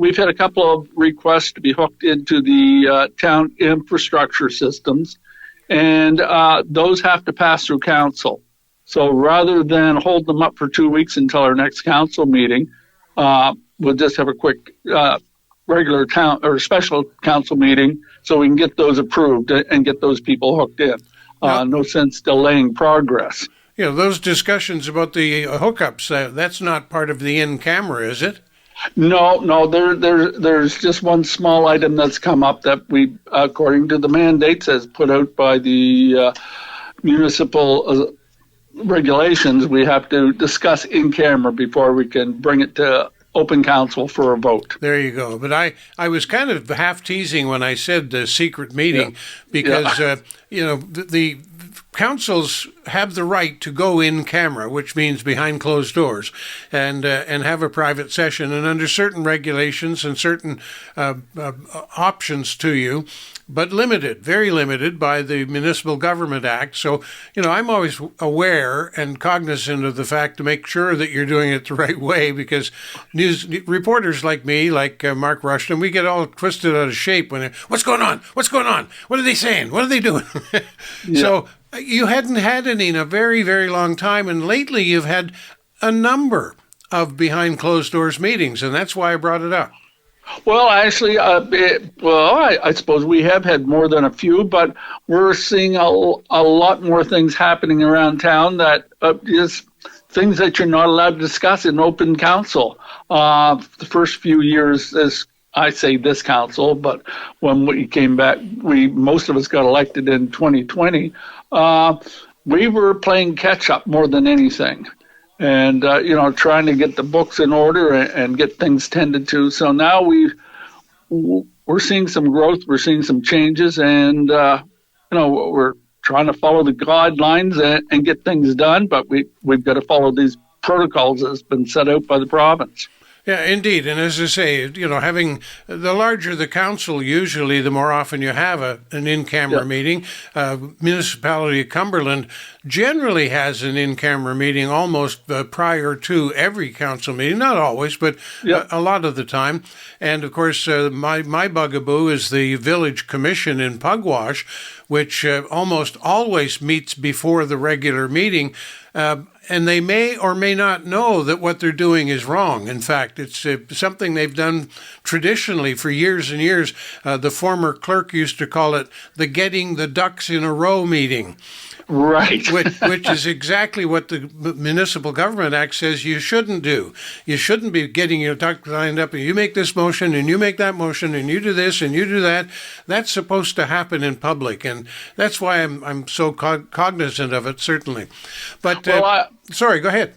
we've had a couple of requests to be hooked into the town infrastructure systems, and those have to pass through council. So rather than hold them up for 2 weeks until our next council meeting, we'll just have a quick regular town or special council meeting so we can get those approved and get those people hooked in. No sense delaying progress. Those discussions about the hookups, that's not part of the in-camera, is it? No, there's just one small item that's come up that we, according to the mandates as put out by the municipal regulations, we have to discuss in camera before we can bring it to open council for a vote. There you go. But I was kind of half teasing when I said the secret meeting because, the councils have the right to go in camera, which means behind closed doors, and have a private session, and under certain regulations and certain options to you, but limited, very limited by the Municipal Government Act. So, I'm always aware and cognizant of the fact to make sure that you're doing it the right way, because news reporters like me, like Mark Rushton, we get all twisted out of shape when what's going on? What's going on? What are they saying? What are they doing? So you hadn't had any in a very, very long time, and lately you've had a number of behind closed doors meetings, and that's why I brought it up. Well, actually, I suppose we have had more than a few, but we're seeing a lot more things happening around town that is things that you're not allowed to discuss in open council. The first few years, as I say this council, but when we came back, most of us got elected in 2020. We were playing catch up more than anything. And, trying to get the books in order and get things tended to. So now we're seeing some growth, we're seeing some changes, and, we're trying to follow the guidelines and get things done, but we've got to follow these protocols that's been set out by the province. Yeah, indeed. And as I say, having the larger the council, usually the more often you have an in-camera meeting. Municipality of Cumberland generally has an in-camera meeting almost prior to every council meeting. Not always, but a lot of the time. And of course, my bugaboo is the Village Commission in Pugwash, which almost always meets before the regular meeting. And they may or may not know that what they're doing is wrong. In fact, it's something they've done traditionally for years and years. The former clerk used to call it the getting the ducks in a row meeting. Right. which is exactly what the Municipal Government Act says you shouldn't do. You shouldn't be getting your ducks lined up and you make this motion and you make that motion and you do this and you do that. That's supposed to happen in public, and that's why I'm so cognizant of it, certainly. But sorry, go ahead.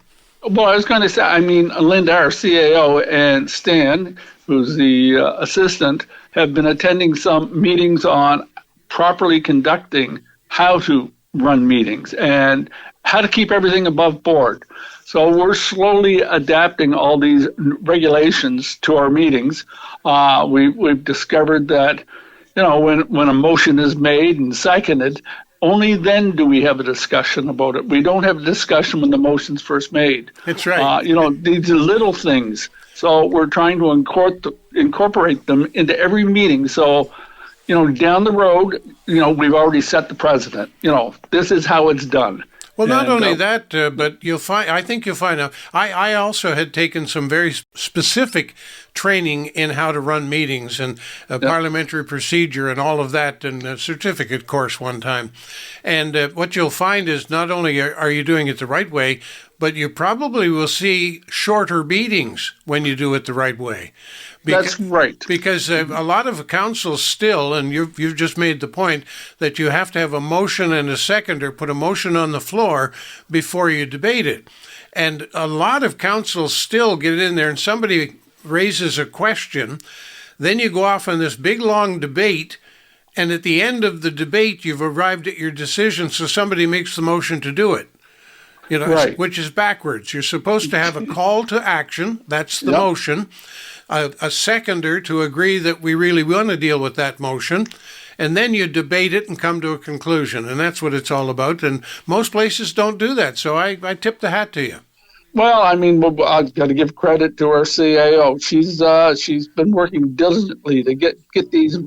Well, I was going to say, Linda, our CAO, and Stan, who's the assistant, have been attending some meetings on properly conducting how to run meetings and how to keep everything above board. So we're slowly adapting all these regulations to our meetings. We've discovered that, when a motion is made and seconded, only then do we have a discussion about it. We don't have a discussion when the motion's first made. That's right. These are little things. So we're trying to incorporate them into every meeting. So, down the road, we've already set the precedent. This is how it's done. Well, not only that, but I think you'll find out. I also had taken some very specific training in how to run meetings and parliamentary procedure and all of that, and a certificate course one time. And what you'll find is not only are you doing it the right way, but you probably will see shorter meetings when you do it the right way. That's right. Because a lot of councils still, and you've just made the point, that you have to have a motion and a seconder, put a motion on the floor before you debate it. And a lot of councils still get in there and somebody raises a question, then you go off on this big long debate, and at the end of the debate you've arrived at your decision, so somebody makes the motion to do it. Right. Which is backwards. You're supposed to have a call to action, that's the motion, a seconder to agree that we really want to deal with that motion, and then you debate it and come to a conclusion, and that's what it's all about. And most places don't do that, so I tip the hat to you. Well, I mean, I've got to give credit to our CAO. She's been working diligently to get these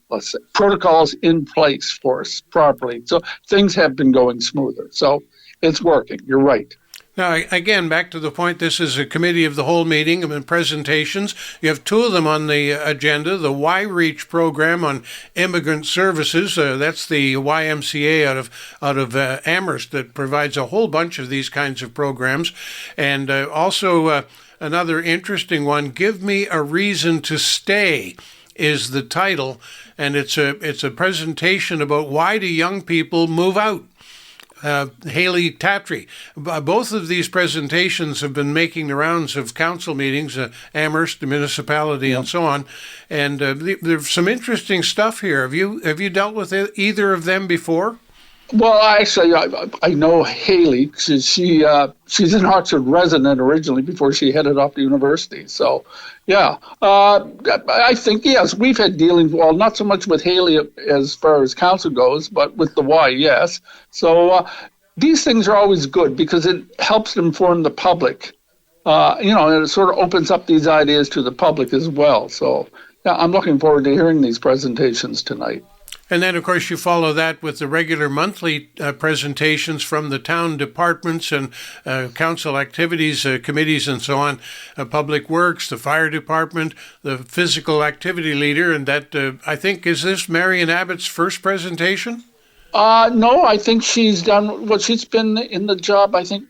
let's say, protocols in place for us properly. So things have been going smoother. So it's working. You're right. Now, again, back to the point, this is a committee of the whole meeting and presentations. You have two of them on the agenda, the Y-Reach program on immigrant services. That's the YMCA out of Amherst that provides a whole bunch of these kinds of programs. And also another interesting one, Give Me a Reason to Stay is the title. And it's a presentation about why do young people move out. Haley Tatry. Both of these presentations have been making the rounds of council meetings, Amherst, the municipality, and so on. And there's some interesting stuff here. Have you dealt with either of them before? Well, actually, I know Haley. She's an Oxford resident originally before she headed off to university. So, yeah, I think, yes, we've had dealings, well, not so much with Haley as far as council goes, but with the Y, yes. So these things are always good because it helps inform the public, and it sort of opens up these ideas to the public as well. So, yeah, I'm looking forward to hearing these presentations tonight. And then, of course, you follow that with the regular monthly presentations from the town departments and council activities, committees, and so on, Public Works, the fire department, the physical activity leader. And that, I think, is this Marion Abbott's first presentation? No, I think she's been in the job, I think,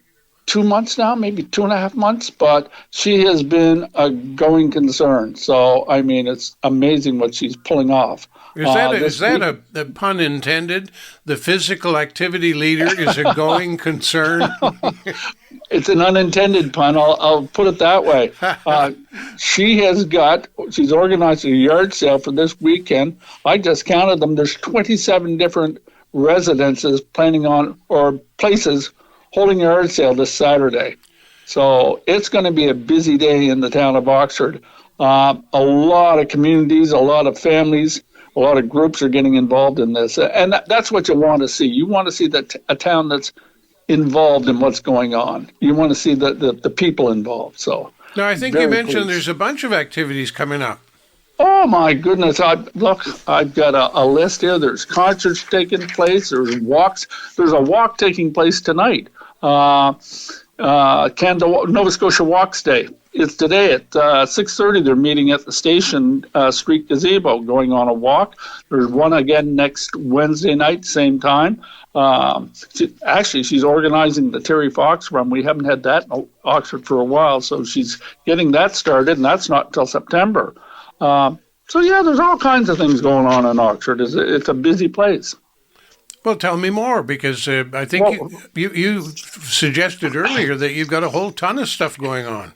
2 months now, maybe 2.5 months, but she has been a going concern. So, I mean, it's amazing what she's pulling off. Is that a pun intended? The physical activity leader is a going concern? It's an unintended pun. I'll put it that way. She's organized a yard sale for this weekend. I just counted them. There's 27 different residences planning on, or places holding a yard sale this Saturday. So it's going to be a busy day in the town of Oxford. A lot of communities, a lot of families, a lot of groups are getting involved in this. And that's what you want to see. You want to see a town that's involved in what's going on. You want to see the people involved. So now, I think you mentioned there's a bunch of activities coming up. Oh, my goodness. I've got a list here. There's concerts taking place. There's walks. There's a walk taking place tonight. Nova Scotia Walks Day. It's today at 6:30. They're meeting at the Station Street Gazebo, going on a walk. There's one again next Wednesday night, same time. She's organizing the Terry Fox Run. We haven't had that in Oxford for a while, so she's getting that started, and that's not until September. So, yeah, there's all kinds of things going on in Oxford. It's a busy place. Well, tell me more, because I think you suggested earlier that you've got a whole ton of stuff going on.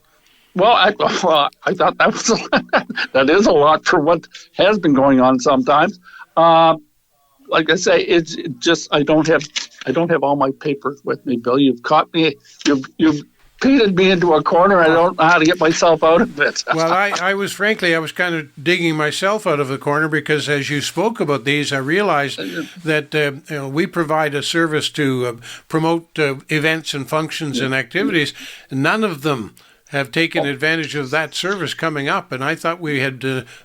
Well, I thought that is a lot for what has been going on sometimes. Like I say, it's just I don't have all my papers with me, Bill. You've caught me. You've painted me into a corner. I don't know how to get myself out of it. Well, I was kind of digging myself out of the corner, because as you spoke about these, I realized that we provide a service to promote events and functions and activities. None of them have taken advantage of that service coming up, and I thought we had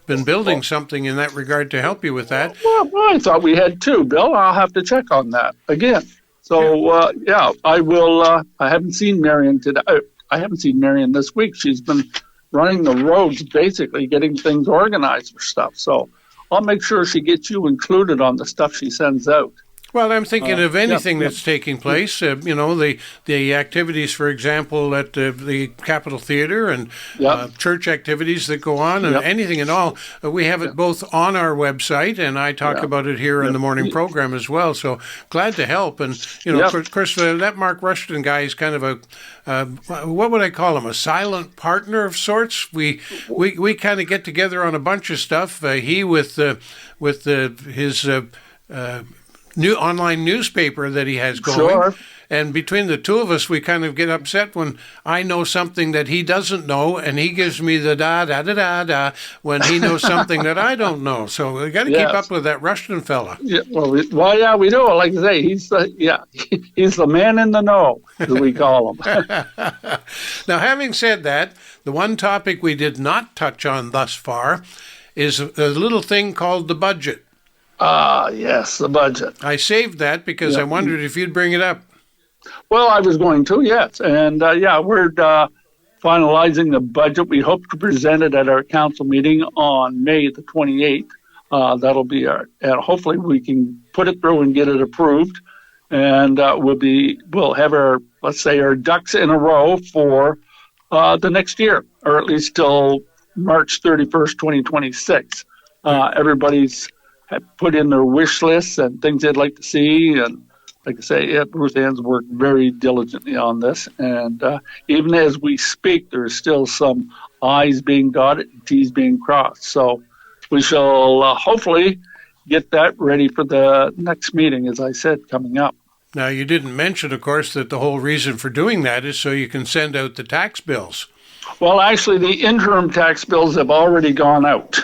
been building something in that regard to help you with that. Well, I thought we had too, Bill. I'll have to check on that again. So, I will. I haven't seen Marion today. I haven't seen Marion this week. She's been running the roads, basically getting things organized for stuff. So I'll make sure she gets you included on the stuff she sends out. Well, I'm thinking of anything that's taking place. The activities, for example, at the Capitol Theatre, and church activities that go on, and anything at all. We have it both on our website, and I talk about it here in the morning program as well. So glad to help. And of course, that Mark Rushton guy is kind of a what would I call him? A silent partner of sorts. We kind of get together on a bunch of stuff. He with his new online newspaper that he has going, And between the two of us, we kind of get upset when I know something that he doesn't know, and he gives me the da-da-da-da-da when he knows something that I don't know. So we got to keep up with that Rushton fella. Yeah, well, we do. Like I say, he's the man in the know, as we call him. Now, having said that, the one topic we did not touch on thus far is a little thing called the budget. Yes, the budget. I saved that because I wondered if you'd bring it up. Well, I was going to, yes. And, we're finalizing the budget. We hope to present it at our council meeting on May the 28th. That'll be and hopefully we can put it through and get it approved. And we'll have our ducks in a row for the next year, or at least till March 31st, 2026. Everybody's put in their wish lists and things they'd like to see. And like I say, Ruth Ann's worked very diligently on this. And even as we speak, there's still some I's being dotted and T's being crossed. So we shall hopefully get that ready for the next meeting, as I said, coming up. Now, you didn't mention, of course, that the whole reason for doing that is so you can send out the tax bills. Well, actually, the interim tax bills have already gone out.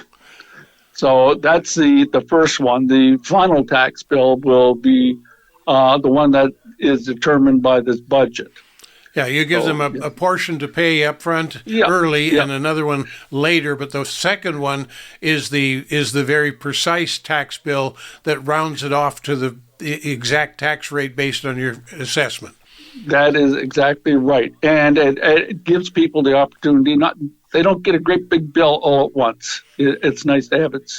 So that's the first one. The final tax bill will be the one that is determined by this budget. Yeah, you give them a portion to pay up front early and another one later, but the second one is the very precise tax bill that rounds it off to the exact tax rate based on your assessment. That is exactly right. And it gives people the opportunity, they don't get a great big bill all at once. It's nice to have it,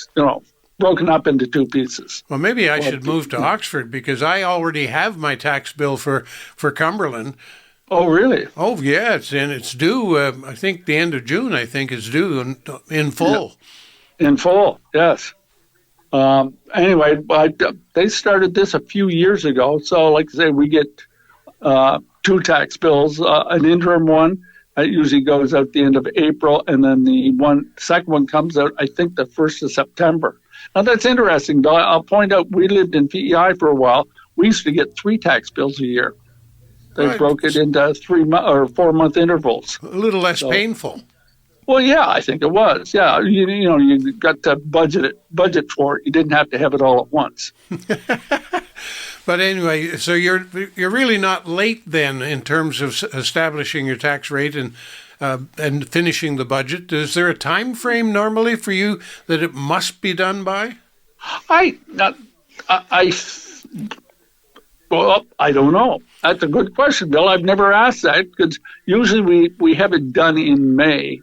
broken up into two pieces. Well, maybe I should move to Oxford because I already have my tax bill for Cumberland. Oh, really? Oh, yeah, it's due, I think the end of June, it's due in full. Yeah. In full, yes. Anyway, they started this a few years ago. So, like I say, we get two tax bills, an interim one that usually goes out the end of April, and then the second one comes out, I think, the 1st of September. Now, that's interesting, Bill. I'll point out we lived in PEI for a while. We used to get 3 tax bills a year. They broke it into 3 or 4 month intervals. A little less painful. Well, yeah, I think it was. Yeah, you got to budget for it. You didn't have to have it all at once. But anyway, so you're really not late then in terms of establishing your tax rate and finishing the budget. Is there a time frame normally for you that it must be done by? Well, I don't know. That's a good question, Bill. I've never asked that because usually we have it done in May.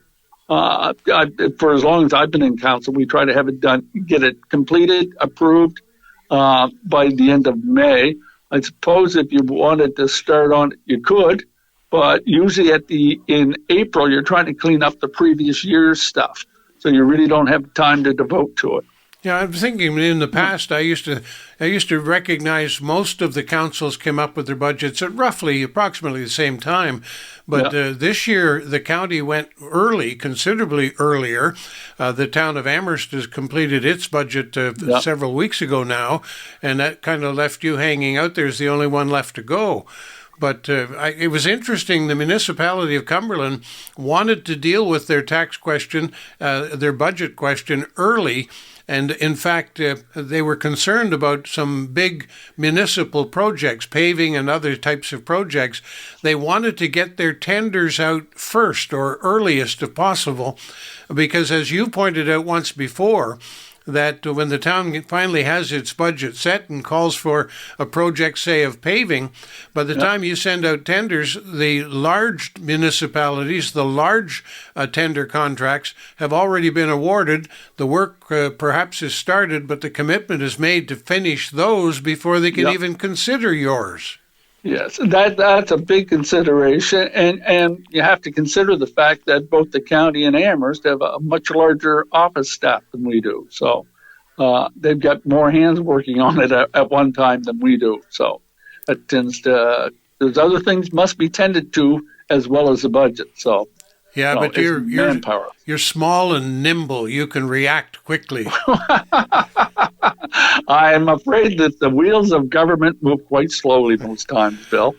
For as long as I've been in council, we try to have it done, get it completed, approved by the end of May. I suppose if you wanted to start on it, you could, but usually in April, you're trying to clean up the previous year's stuff. So you really don't have time to devote to it. Yeah, I'm thinking in the past I used to recognize most of the councils came up with their budgets at approximately the same time. But this year the county went early, considerably earlier. The town of Amherst has completed its budget several weeks ago now, and that kind of left you hanging out there as the only one left to go. But it was interesting. The municipality of Cumberland wanted to deal with their tax question, their budget question early. And in fact, they were concerned about some big municipal projects, paving and other types of projects. They wanted to get their tenders out first or earliest if possible, because as you pointed out once before, that when the town finally has its budget set and calls for a project, say, of paving, by the time you send out tenders, the large municipalities, the large tender contracts have already been awarded. The work perhaps is started, but the commitment is made to finish those before they can even consider yours. Yes, that's a big consideration, and you have to consider the fact that both the county and Amherst have a much larger office staff than we do. So they've got more hands working on it at one time than we do. So that tends to there's other things must be tended to as well as the budget. So yeah, but you're small and nimble. You can react quickly. I am afraid that the wheels of government move quite slowly most times, Bill.